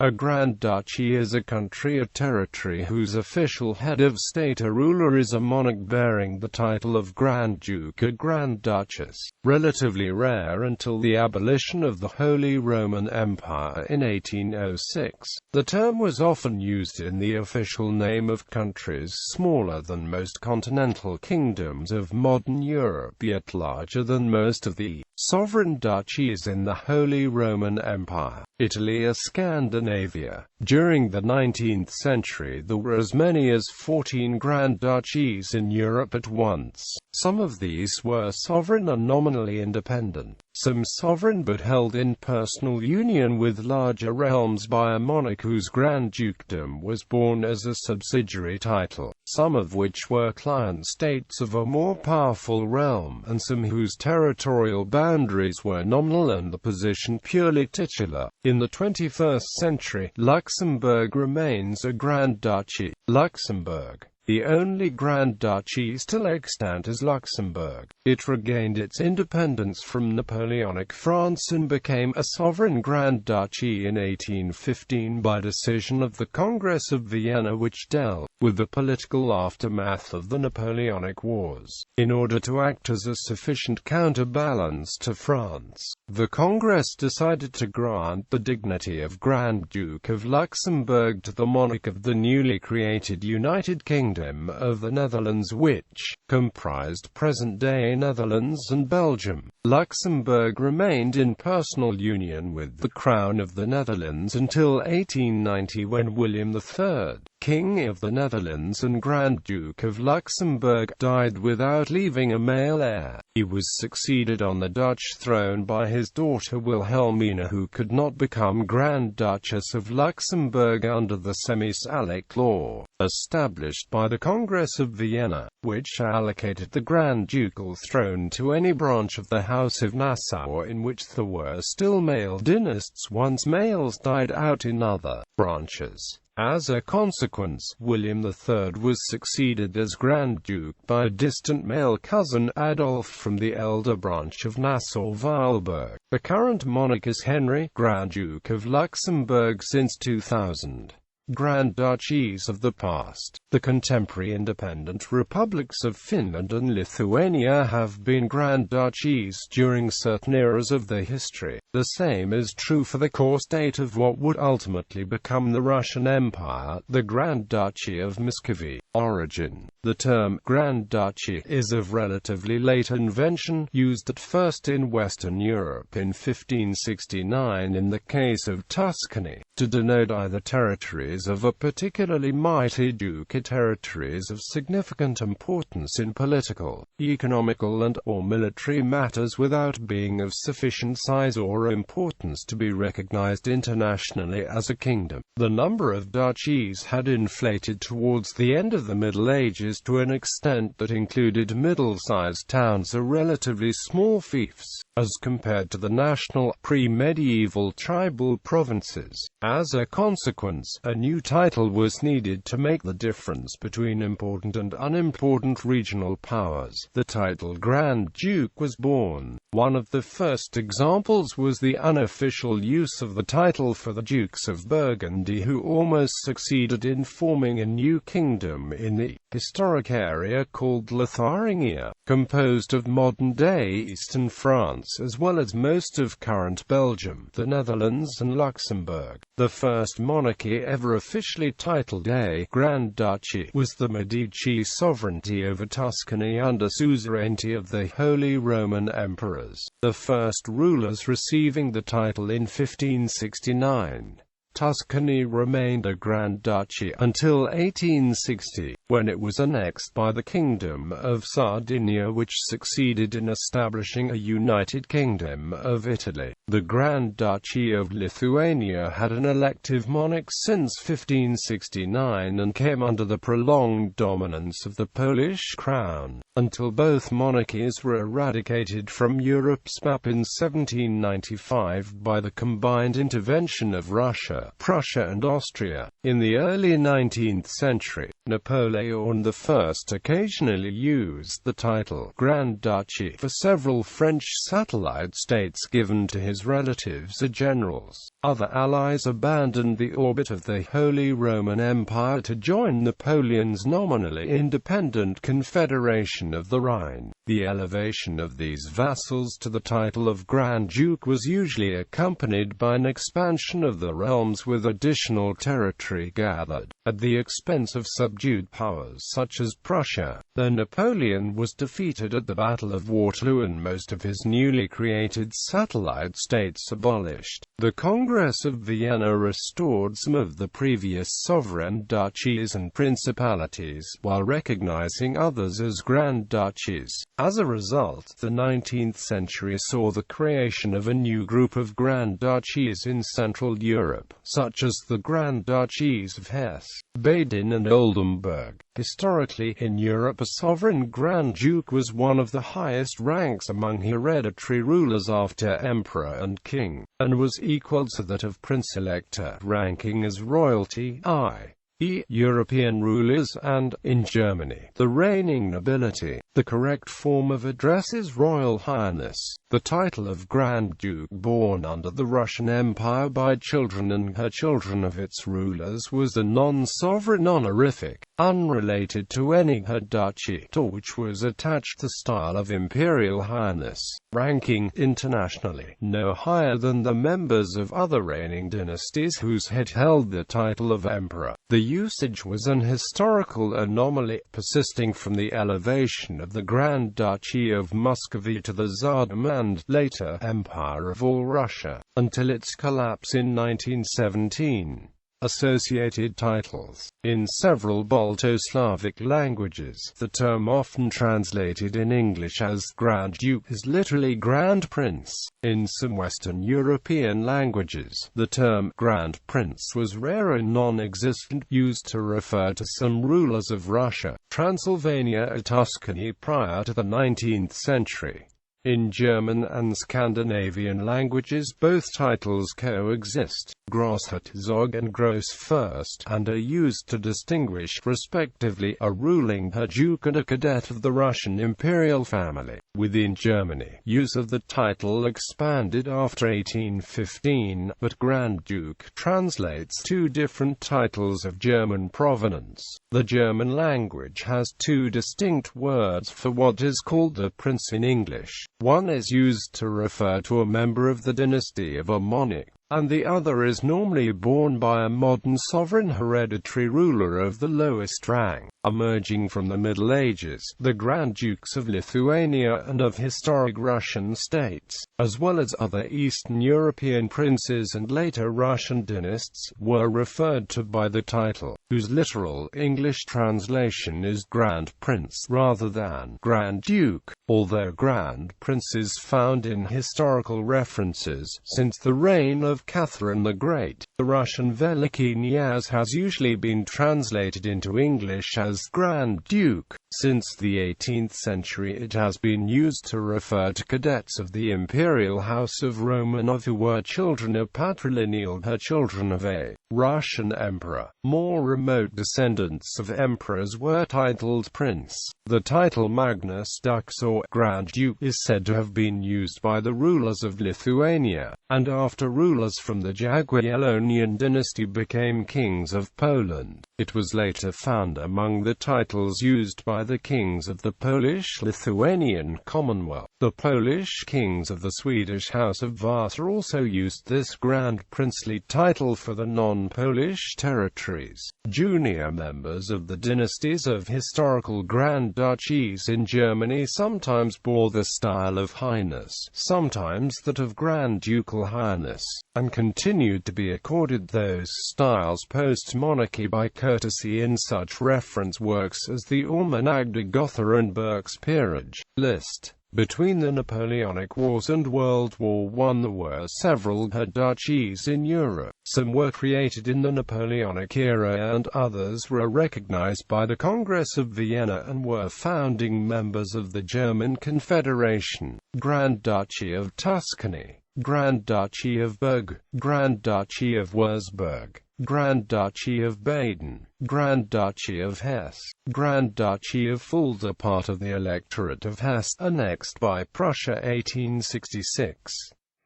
A grand duchy is a country or territory whose official head of state or ruler is a monarch bearing the title of Grand Duke or Grand Duchess, relatively rare until the abolition of the Holy Roman Empire in 1806. The term was often used in the official name of countries smaller than most continental kingdoms of modern Europe yet larger than most of the sovereign duchies in the Holy Roman Empire. Italy or Scandinavia. During the 19th century there were as many as 14 grand duchies in Europe at once. Some of these were sovereign and nominally independent, some sovereign but held in personal union with larger realms by a monarch whose grand-dukedom was born as a subsidiary title, some of which were client states of a more powerful realm, and some whose territorial boundaries were nominal and the position purely titular. In the 21st century, Luxembourg remains a grand duchy. Luxembourg, the only grand duchy still extant, is Luxembourg. It regained its independence from Napoleonic France and became a sovereign grand duchy in 1815 by decision of the Congress of Vienna, which dealt with the political aftermath of the Napoleonic Wars. In order to act as a sufficient counterbalance to France, the Congress decided to grant the dignity of Grand Duke of Luxembourg to the monarch of the newly created United Kingdom of the Netherlands, which comprised present-day Netherlands and Belgium. Luxembourg remained in personal union with the Crown of the Netherlands until 1890, when William III, King of the Netherlands and Grand Duke of Luxembourg, died without leaving a male heir. He was succeeded on the Dutch throne by his daughter Wilhelmina, who could not become Grand Duchess of Luxembourg under the semi-Salic law, established by the Congress of Vienna, which allocated the Grand Ducal throne to any branch of the House of Nassau in which there were still male dynasts once males died out in other branches. As a consequence, William III was succeeded as Grand Duke by a distant male cousin, Adolf, from the elder branch of Nassau-Weilburg. The current monarch is Henry, Grand Duke of Luxembourg since 2000. Grand Duchies of the past. The contemporary independent republics of Finland and Lithuania have been Grand Duchies during certain eras of their history. The same is true for the core state of what would ultimately become the Russian Empire, the Grand Duchy of Muscovy. Origin. The term Grand Duchy is of relatively late invention, used at first in Western Europe in 1569 in the case of Tuscany, to denote either territories of a particularly mighty duke or territories of significant importance in political, economical and/or military matters without being of sufficient size or importance to be recognized internationally as a kingdom. The number of duchies had inflated towards the end of the Middle Ages to an extent that included middle-sized towns or relatively small fiefs, as compared to the national, pre-medieval tribal provinces. As a consequence, a new title was needed to make the difference between important and unimportant regional powers. The title Grand Duke was born. One of the first examples was the unofficial use of the title for the Dukes of Burgundy, who almost succeeded in forming a new kingdom in the historic area called Lotharingia, composed of modern-day eastern France as well as most of current Belgium, the Netherlands and Luxembourg. The first monarchy ever officially titled a Grand Duchy was the Medici sovereignty over Tuscany under suzerainty of the Holy Roman Emperors, the first rulers receiving the title in 1569. Tuscany remained a Grand Duchy until 1860, when it was annexed by the Kingdom of Sardinia, which succeeded in establishing a United Kingdom of Italy. The Grand Duchy of Lithuania had an elective monarch since 1569 and came under the prolonged dominance of the Polish crown, until both monarchies were eradicated from Europe's map in 1795 by the combined intervention of Russia, Prussia and Austria. In the early 19th century, Napoleon Napoleon I occasionally used the title Grand Duchy for several French satellite states given to his relatives or generals. Other allies abandoned the orbit of the Holy Roman Empire to join Napoleon's nominally independent Confederation of the Rhine. The elevation of these vassals to the title of Grand Duke was usually accompanied by an expansion of the realms with additional territory gathered at the expense of subdued powers such as Prussia. Though Napoleon was defeated at the Battle of Waterloo and most of his newly created satellite states abolished, the Congress of Vienna restored some of the previous sovereign duchies and principalities, while recognizing others as grand duchies. As a result, the 19th century saw the creation of a new group of grand duchies in Central Europe, such as the Grand Duchies of Hesse, Baden and Oldenburg. Historically, in Europe, a sovereign Grand Duke was one of the highest ranks among hereditary rulers after emperor and king, and was equal to that of prince-elector, ranking as royalty, i.e. European rulers, and, in Germany, the reigning nobility. The correct form of address is Royal Highness. The title of Grand Duke, borne under the Russian Empire by children and her children of its rulers, was a non-sovereign honorific, unrelated to any her duchy, to which was attached the style of Imperial Highness, ranking, internationally, no higher than the members of other reigning dynasties whose head held the title of Emperor. The usage was an historical anomaly, persisting from the elevation of the Grand Duchy of Muscovy to the Tsardom and, later, Empire of All Russia, until its collapse in 1917. Associated titles. In several Balto-Slavic languages, the term often translated in English as Grand Duke is literally Grand Prince. In some Western European languages, the term Grand Prince was rare and non-existent, used to refer to some rulers of Russia, Transylvania or Tuscany prior to the 19th century. In German and Scandinavian languages, both titles coexist, Großherzog and Großfürst, and are used to distinguish, respectively, a ruling Herr Duke and a cadet of the Russian imperial family. Within Germany, use of the title expanded after 1815, but Grand Duke translates two different titles of German provenance. The German language has two distinct words for what is called a prince in English. One is used to refer to a member of the dynasty of a monarch, and the other is normally borne by a modern sovereign hereditary ruler of the lowest rank. Emerging from the Middle Ages, the Grand Dukes of Lithuania and of historic Russian states, as well as other Eastern European princes and later Russian dynasts, were referred to by the title, whose literal English translation is Grand Prince rather than Grand Duke, although Grand Prince is found in historical references. Since the reign of Catherine the Great, the Russian Veliki Knyaz has usually been translated into English as Grand Duke. Since the 18th century it has been used to refer to cadets of the imperial house of Romanov who were children of patrilineal her children of a Russian emperor. More remote descendants of emperors were titled prince. The title Magnus Dux or Grand Duke is said to have been used by the rulers of Lithuania, and after rulers from the Jagiellonian dynasty became kings of Poland. It was later found among the titles used by the kings of the Polish-Lithuanian Commonwealth. The Polish kings of the Swedish House of Vasa also used this grand princely title for the non-Polish territories. Junior members of the dynasties of historical grand duchies in Germany sometimes bore the style of highness, sometimes that of grand ducal highness, and continued to be accorded those styles post-monarchy by courtesy in such reference works as the Almanach de Gotha and Burke's Peerage list. Between the Napoleonic Wars and World War I there were several duchies in Europe. Some were created in the Napoleonic era and others were recognized by the Congress of Vienna and were founding members of the German Confederation. Grand Duchy of Tuscany, Grand Duchy of Berg, Grand Duchy of Würzburg, Grand Duchy of Baden, Grand Duchy of Hesse, Grand Duchy of Fulda, part of the Electorate of Hesse, annexed by Prussia 1866.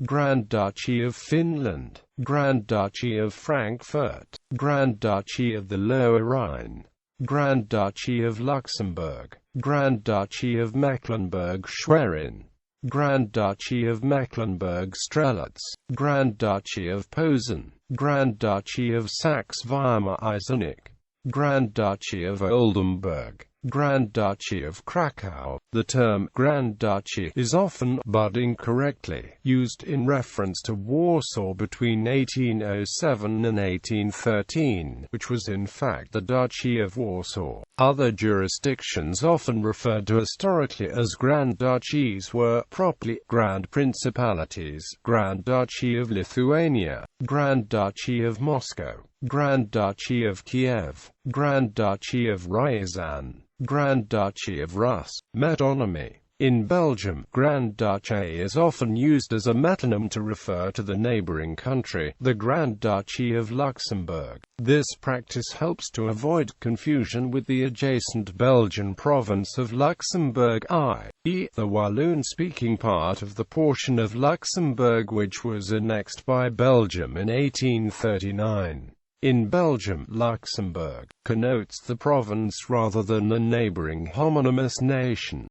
Grand Duchy of Finland, Grand Duchy of Frankfurt, Grand Duchy of the Lower Rhine, Grand Duchy of Luxembourg, Grand Duchy of Mecklenburg-Schwerin, Grand Duchy of Mecklenburg-Strelitz, Grand Duchy of Posen, Grand Duchy of Saxe-Weimar-Eisenach, Grand Duchy of Oldenburg, Grand Duchy of Krakow. The term Grand Duchy is often, but incorrectly, used in reference to Warsaw between 1807 and 1813, which was in fact the Duchy of Warsaw. Other jurisdictions often referred to historically as Grand Duchies were, properly, Grand Principalities, Grand Duchy of Lithuania, Grand Duchy of Moscow, Grand Duchy of Kiev, Grand Duchy of Ryazan, Grand Duchy of Rus. Metonymy. In Belgium, Grand Duchy is often used as a metonym to refer to the neighboring country, the Grand Duchy of Luxembourg. This practice helps to avoid confusion with the adjacent Belgian province of Luxembourg, i.e., the Walloon-speaking part of the portion of Luxembourg which was annexed by Belgium in 1839. In Belgium, Luxembourg connotes the province rather than the neighboring homonymous nation.